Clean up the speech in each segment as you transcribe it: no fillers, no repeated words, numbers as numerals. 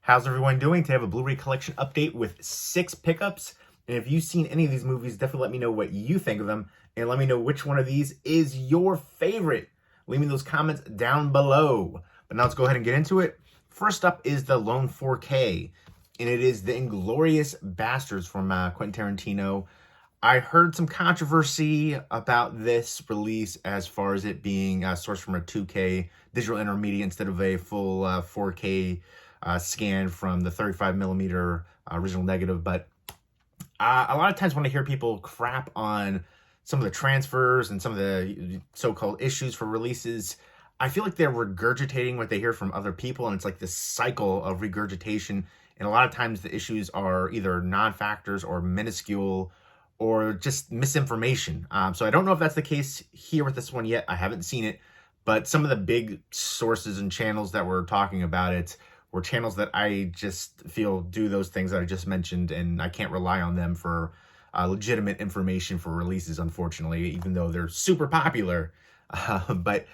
How's everyone doing? Today I have a Blu-ray collection update with 6 pickups. And if you've seen any of these movies, definitely let me know what you think of them. And let me know which one of these is your favorite. Leave me those comments down below. But now let's go ahead and get into it. First up is the Lone 4K. And it is the Inglorious Bastards from Quentin Tarantino. I heard some controversy about this release as far as it being sourced from a 2K digital intermediate instead of a full 4K scan from the 35mm original negative. But a lot of times when I hear people crap on some of the transfers and some of the so-called issues for releases, I feel like they're regurgitating what they hear from other people, and it's like this cycle of regurgitation. And a lot of times the issues are either non-factors or minuscule or just misinformation. So I don't know if that's the case here with this one yet. I haven't seen it, but some of the big sources and channels that were talking about it were channels that I just feel do those things that I just mentioned, and I can't rely on them for legitimate information for releases, unfortunately, even though they're super popular. But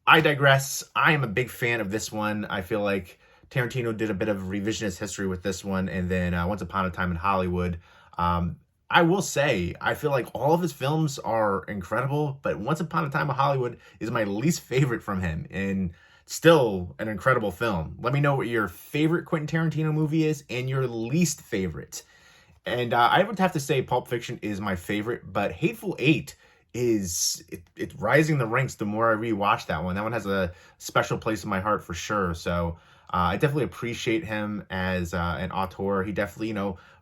I digress. I am a big fan of this one. I feel like Tarantino did a bit of revisionist history with this one, and then Once Upon a Time in Hollywood. I will say, I feel like all of his films are incredible, but Once Upon a Time in Hollywood is my least favorite from him, and still an incredible film. Let me know what your favorite Quentin Tarantino movie is and your least favorite. And I would have to say Pulp Fiction is my favorite, but Hateful Eight is it's rising the ranks the more I rewatch that one. That one has a special place in my heart for sure. So I definitely appreciate him as an auteur. He definitely,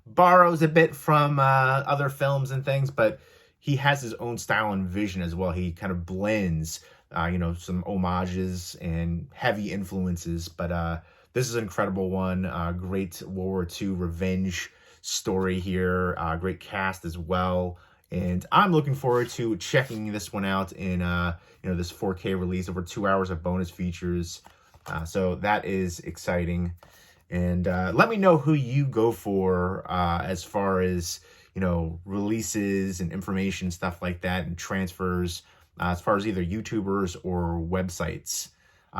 borrows a bit from other films and things, but he has his own style and vision as well. He kind of blends, some homages and heavy influences. But this is an incredible one. Great World War II revenge story here. Great cast as well. And I'm looking forward to checking this one out in, this 4K release, over 2 hours of bonus features. So that is exciting. And let me know who you go for as far as, releases and information, stuff like that, and transfers as far as either YouTubers or websites.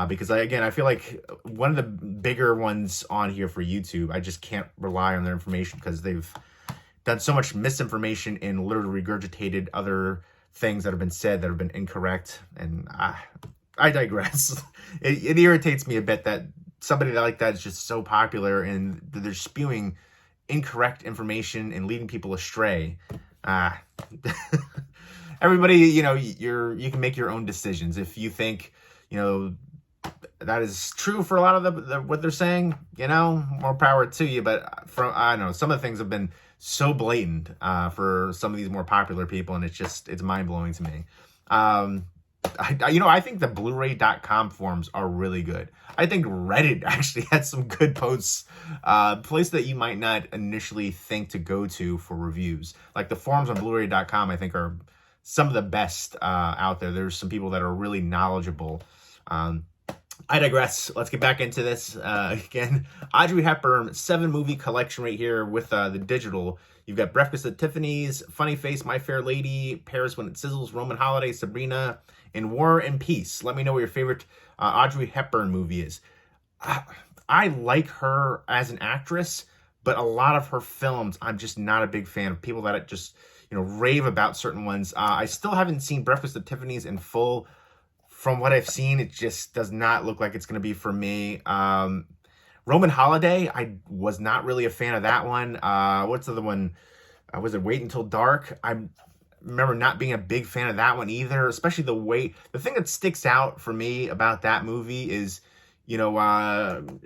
Because, I feel like one of the bigger ones on here for YouTube, I just can't rely on their information because they've done so much misinformation and literally regurgitated other things that have been said that have been incorrect. And I digress. It irritates me a bit that somebody like that is just so popular and they're spewing incorrect information and leading people astray. Everybody, you can make your own decisions. If you think, that is true for a lot of what they're saying, more power to you. But I know some of the things have been so blatant for some of these more popular people, and it's mind-blowing to me. I think the Blu-ray.com forums are really good. I think Reddit actually has some good posts, place that you might not initially think to go to for reviews. Like the forums on Blu-ray.com, I think are some of the best out there. There's some people that are really knowledgeable. I digress. Let's get back into this. Again, Audrey Hepburn 7-movie collection right here with the digital. You've got Breakfast at Tiffany's, Funny Face, My Fair Lady, Paris When It Sizzles, Roman Holiday, Sabrina, and War and Peace. Let me know what your favorite Audrey Hepburn movie is. I like her as an actress, but a lot of her films, I'm just not a big fan of. People that just, rave about certain ones. I still haven't seen Breakfast at Tiffany's in full. From what I've seen, it just does not look like it's going to be for me. Roman Holiday, I was not really a fan of that one. What's the other one? Was it Wait Until Dark? I remember not being a big fan of that one either, especially the thing that sticks out for me about that movie is,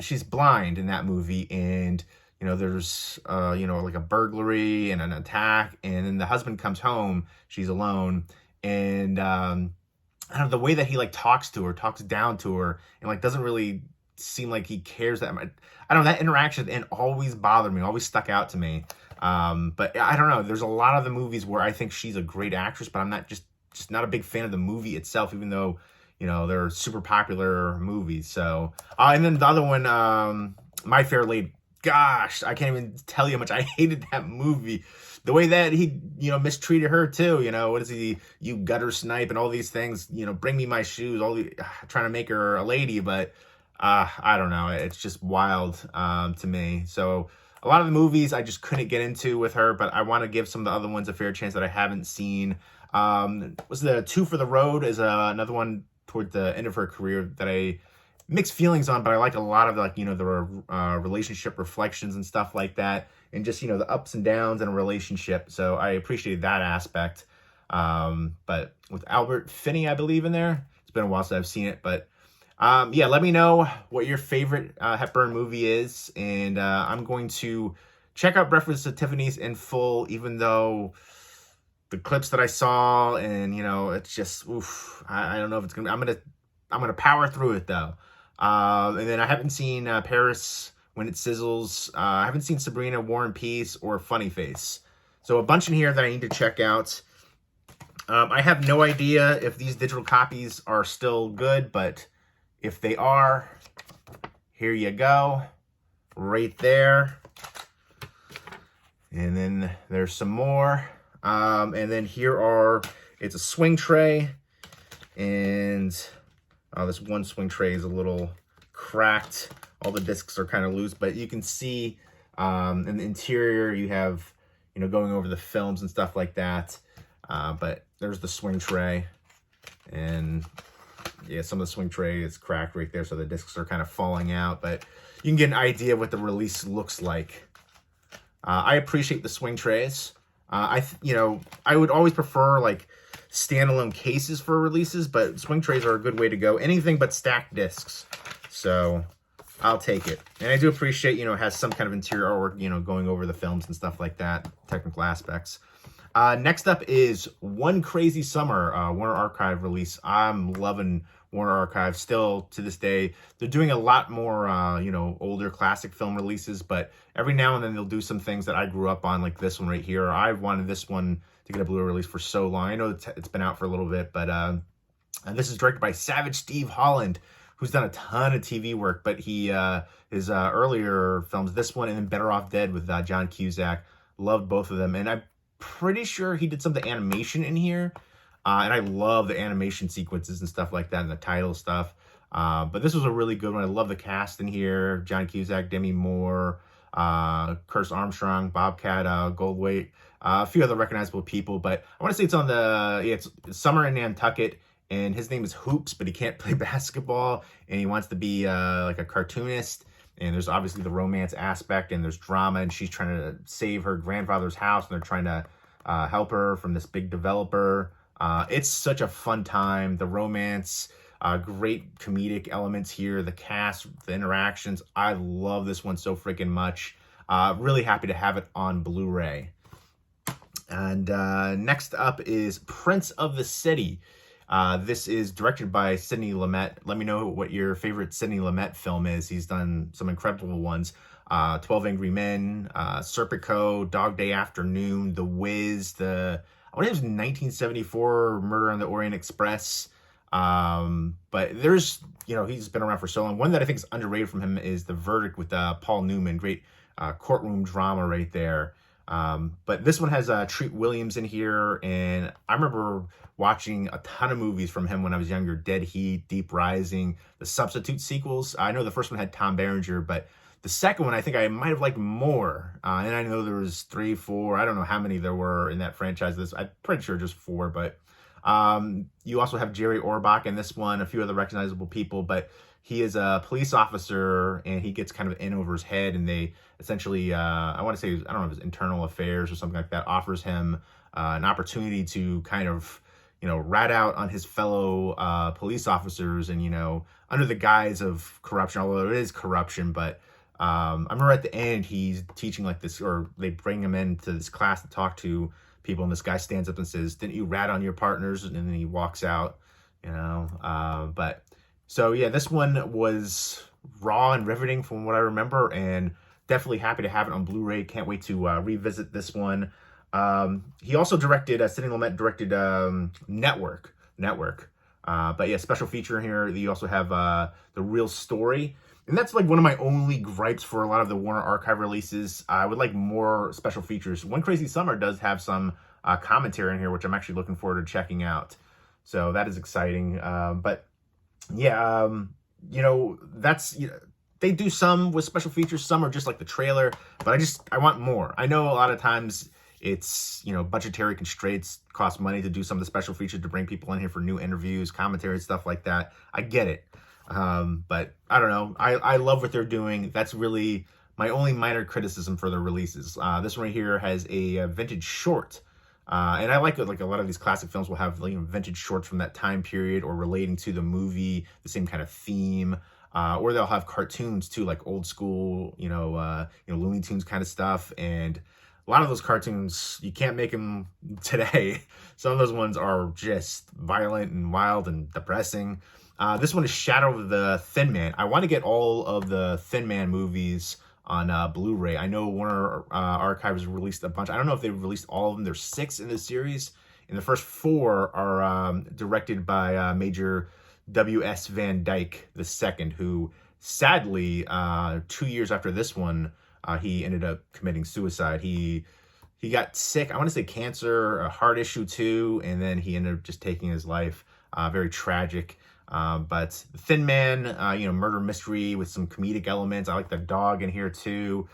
she's blind in that movie, and, there's, like a burglary and an attack, and then the husband comes home, she's alone, and, I don't know, the way that he talks to her, talks down to her, and doesn't really seem like he cares that much. I don't know, that interaction and always bothered me, always stuck out to me. But I don't know, there's a lot of the movies where I think she's a great actress, but I'm not just not a big fan of the movie itself, even though, they're super popular movies. So, and then the other one, My Fair Lady. Gosh, I can't even tell you how much I hated that movie. The way that he, mistreated her too. What is he? You gutter snipe and all these things. Bring me my shoes. Trying to make her a lady, but I don't know. It's just wild to me. So a lot of the movies I just couldn't get into with her, but I want to give some of the other ones a fair chance that I haven't seen. Was the Two for the Road is another one toward the end of her career that I mixed feelings on, but I like a lot of like, the relationship reflections and stuff like that, and just, the ups and downs in a relationship. So I appreciated that aspect. But with Albert Finney, I believe, in there, it's been a while since I've seen it, but yeah, let me know what your favorite Hepburn movie is, and I'm going to check out Breakfast at Tiffany's in full, even though the clips that I saw, and it's just, oof, I don't know if it's gonna. I'm gonna power through it though. And then I haven't seen Paris When It Sizzles. I haven't seen Sabrina, War and Peace, or Funny Face. So a bunch in here that I need to check out. I have no idea if these digital copies are still good, but if they are, here you go, right there. And then there's some more. And then it's a swing tray, and this one swing tray is a little cracked. All the discs are kind of loose, but you can see in the interior you have, going over the films and stuff like that. But there's the swing tray, and yeah, some of the swing tray is cracked right there, so the discs are kind of falling out, but you can get an idea of what the release looks like. I appreciate the swing trays. I would always prefer like standalone cases for releases, but swing trays are a good way to go. Anything but stacked discs. So I'll take it. And I do appreciate, it has some kind of interior artwork, going over the films and stuff like that, technical aspects. Next up is One Crazy Summer, Warner Archive release. I'm loving Warner Archive still to this day. They're doing a lot more, older classic film releases, but every now and then they'll do some things that I grew up on, like this one right here. I've wanted this one to get a Blu-ray release for so long. I know it's been out for a little bit, but and this is directed by Savage Steve Holland, who's done a ton of TV work, but his earlier films, this one and then Better Off Dead with John Cusack, loved both of them. And I'm pretty sure he did some of the animation in here. And I love the animation sequences and stuff like that and the title stuff. But this was a really good one. I love the cast in here. John Cusack, Demi Moore, Curtis Armstrong, Bobcat Goldthwait, a few other recognizable people. But I want to say it's on it's Summer in Nantucket, and his name is Hoops, but he can't play basketball, and he wants to be like a cartoonist. And there's obviously the romance aspect, and there's drama, and she's trying to save her grandfather's house, and they're trying to help her from this big developer. It's such a fun time. The romance, great comedic elements here, the cast, the interactions. I love this one so freaking much. Really happy to have it on Blu-ray. And next up is Prince of the City. This is directed by Sidney Lumet. Let me know what your favorite Sidney Lumet film is. He's done some incredible ones. 12 Angry Men, Serpico, Dog Day Afternoon, The Wiz, I want to say it was 1974 Murder on the Orient Express. But there's, he's been around for so long. One that I think is underrated from him is The Verdict with Paul Newman. Great courtroom drama right there. But this one has Treat Williams in here, and I remember watching a ton of movies from him when I was younger. Dead Heat, Deep Rising, the Substitute sequels. I know the first one had Tom Berenger, but the second one I think I might have liked more. And I know there was 3, 4, I don't know how many there were in that franchise. I'm pretty sure just 4, but you also have Jerry Orbach in this one, a few other recognizable people, but he is a police officer, and he gets kind of in over his head, and they essentially, I want to say, I don't know if it's internal affairs or something like that, offers him an opportunity to kind of, rat out on his fellow police officers, and, under the guise of corruption, although it is corruption, but I remember at the end, he's teaching like this, or they bring him into this class to talk to people, and this guy stands up and says, "Didn't you rat on your partners?" And then he walks out, but so yeah, this one was raw and riveting from what I remember, and definitely happy to have it on Blu-ray. Can't wait to revisit this one. He also directed, Sidney Lumet directed Network. But yeah, special feature here. You also have The Real Story. And that's like one of my only gripes for a lot of the Warner Archive releases. I would like more special features. One Crazy Summer does have some commentary in here, which I'm actually looking forward to checking out. So that is exciting. But yeah, that's, they do some with special features, some are just like the trailer, but I want more. I know a lot of times it's, budgetary constraints, cost money to do some of the special features to bring people in here for new interviews, commentary, stuff like that. I get it. But I don't know. I love what they're doing. That's really my only minor criticism for their releases. This one right here has a vintage short. And I like it. Like a lot of these classic films will have vintage shorts from that time period or relating to the movie, the same kind of theme. Or they'll have cartoons too, like old school, Looney Tunes kind of stuff. And a lot of those cartoons, you can't make them today. Some of those ones are just violent and wild and depressing. This one is Shadow of the Thin Man. I want to get all of the Thin Man movies on Blu-ray. I know Warner Archive has released a bunch. I don't know if they've released all of them. There's 6 in this series, and the first 4 are directed by Major W.S. Van Dyke II, who sadly, 2 years after this one, he ended up committing suicide. He got sick. I want to say cancer, a heart issue too, and then he ended up just taking his life. Very tragic. But Thin Man, murder mystery with some comedic elements. I like the dog in here too.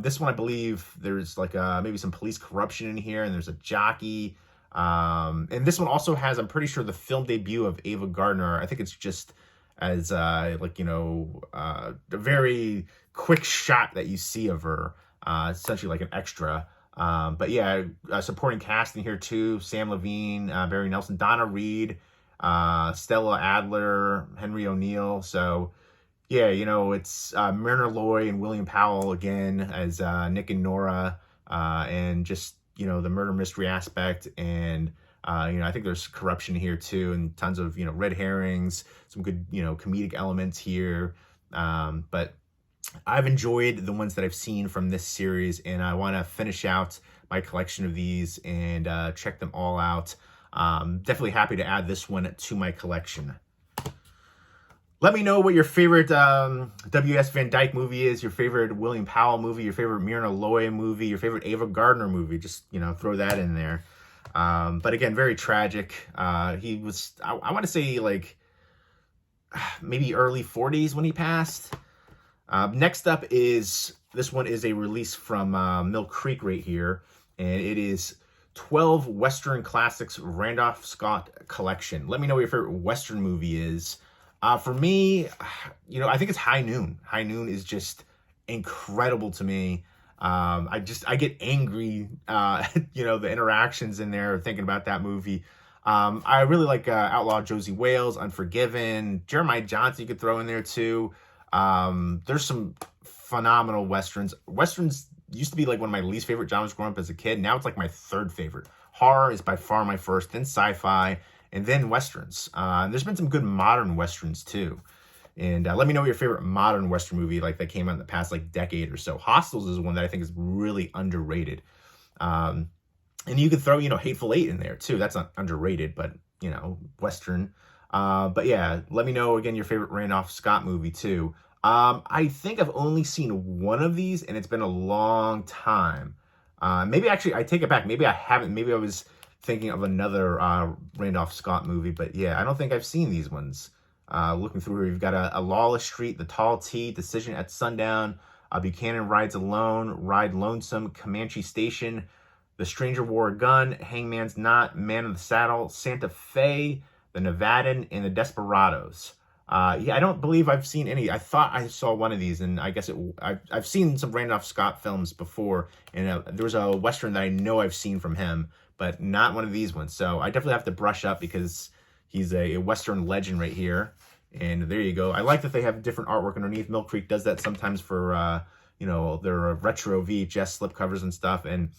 This one, I believe there's like maybe some police corruption in here, and there's a jockey. And this one also has, I'm pretty sure, the film debut of Ava Gardner. I think it's just as a very quick shot that you see of her, essentially like an extra. But yeah, supporting cast in here too: Sam Levine, Barry Nelson, Donna Reed, Stella Adler, Henry O'Neill. So yeah, it's Myrna Loy and William Powell again as Nick and Nora, and just the murder mystery aspect. And I think there's corruption here too, and tons of red herrings, some good comedic elements here. But I've enjoyed the ones that I've seen from this series, and I want to finish out my collection of these and check them all out. Definitely happy to add this one to my collection. Let me know what your favorite W.S. Van Dyke movie is, your favorite William Powell movie, your favorite Myrna Loy movie, your favorite Ava Gardner movie. Just, throw that in there. But again, very tragic. He was, I want to say like maybe early 40s when he passed. Next up is, this one is a release from Mill Creek right here. And it is 12 Western Classics Randolph Scott Collection. Let me know what your favorite Western movie is. For me, I think it's High Noon. High Noon is just incredible to me. I get angry, the interactions in there, thinking about that movie. I really like Outlaw Josie Wales, Unforgiven, Jeremiah Johnson you could throw in there too. There's some phenomenal Westerns. Westerns used to be like one of my least favorite genres growing up as a kid. Now it's like my 3rd favorite. Horror is by far my first, then sci-fi, and then Westerns. There's been some good modern Westerns too. And let me know your favorite modern Western movie like that came out in the past like decade or so. Hostels is one that I think is really underrated. And you could throw, Hateful Eight in there too. That's not underrated, but, Western. But yeah, let me know again your favorite Randolph Scott movie too. I think I've only seen one of these, and it's been a long time. Maybe actually, I take it back. Maybe I haven't. Maybe I was thinking of another Randolph Scott movie. But yeah, I don't think I've seen these ones. Looking through here, you've got a Lawless Street, The Tall T, Decision at Sundown, Buchanan Rides Alone, Ride Lonesome, Comanche Station, The Stranger Wore a Gun, Hangman's Knot, Man of the Saddle, Santa Fe, The Nevadan, and The Desperados. Yeah, I don't believe I've seen any. I thought I saw one of these, and I guess I've seen some Randolph Scott films before, and there was a Western that I know I've seen from him, but not one of these ones. So I definitely have to brush up because he's a Western legend right here. And there you go. I like that they have different artwork underneath. Mill Creek does that sometimes for, their retro VHS slipcovers and stuff. And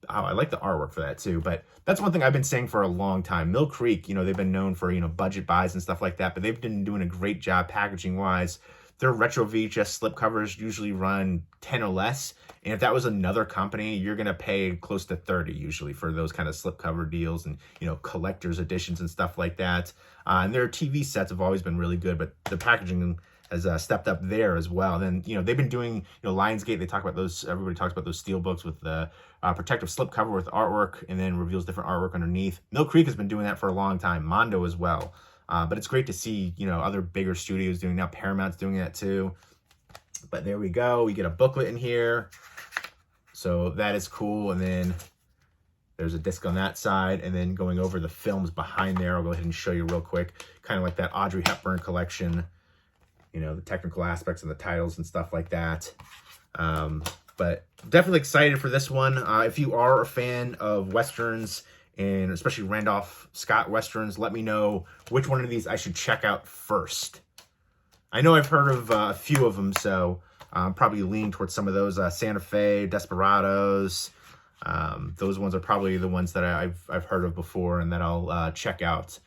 I like the artwork for that too. But that's one thing I've been saying for a long time. Mill Creek, they've been known for, budget buys and stuff like that. But they've been doing a great job packaging-wise. Their retro VHS slipcovers usually run 10 or less. And if that was another company, you're going to pay close to 30 usually for those kind of slipcover deals and, collector's editions and stuff like that. And their TV sets have always been really good, but the packaging has stepped up there as well. And then, they've been doing, Lionsgate, they talk about those, everybody talks about those steelbooks with the protective slipcover with artwork and then reveals different artwork underneath. Mill Creek has been doing that for a long time. Mondo as well. But it's great to see, you know, other bigger studios doing now. Paramount's doing that too. But there we go. We get a booklet in here. So that is cool. And then there's a disc on that side. And then going over the films behind there, I'll go ahead and show you real quick. Kind of like that Audrey Hepburn collection. You know, the technical aspects of the titles and stuff like that. But definitely excited for this one. If you are a fan of Westerns, and especially Randolph Scott Westerns, let me know which one of these I should check out first. I know I've heard of a few of them, so I'm probably leaning towards some of those. Santa Fe, Desperados, those ones are probably the ones that I've heard of before and that I'll check out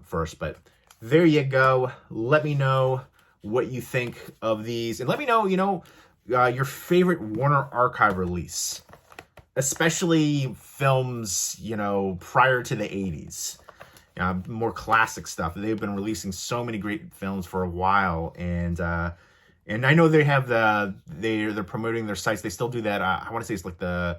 first. But there you go. Let me know what you think of these. And let me know, you know, your favorite Warner Archive release. Especially films, you know, prior to the 80s. More classic stuff. They've been releasing so many great films for a while. And I know they have they're promoting their sites. They still do that. I want to say it's like the,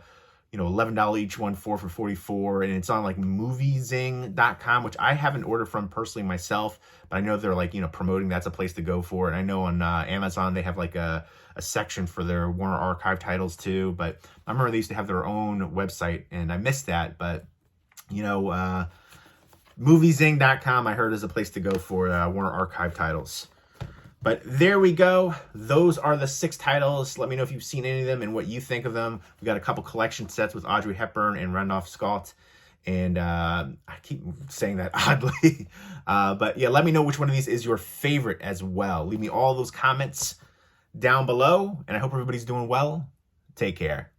you know, $11 each one, 4 for $44. And it's on like moviezing.com, which I haven't ordered from personally myself. But I know they're like, you know, promoting that's a place to go for. And I know on Amazon they have like a section for their Warner Archive titles too. But I remember they used to have their own website and I missed that. But, you know, moviezing.com I heard is a place to go for Warner Archive titles. But there we go. Those are the 6 titles. Let me know if you've seen any of them and what you think of them. We got a couple collection sets with Audrey Hepburn and Randolph Scott. And I keep saying that oddly. But yeah, let me know which one of these is your favorite as well. Leave me all those comments down below. And I hope everybody's doing well. Take care.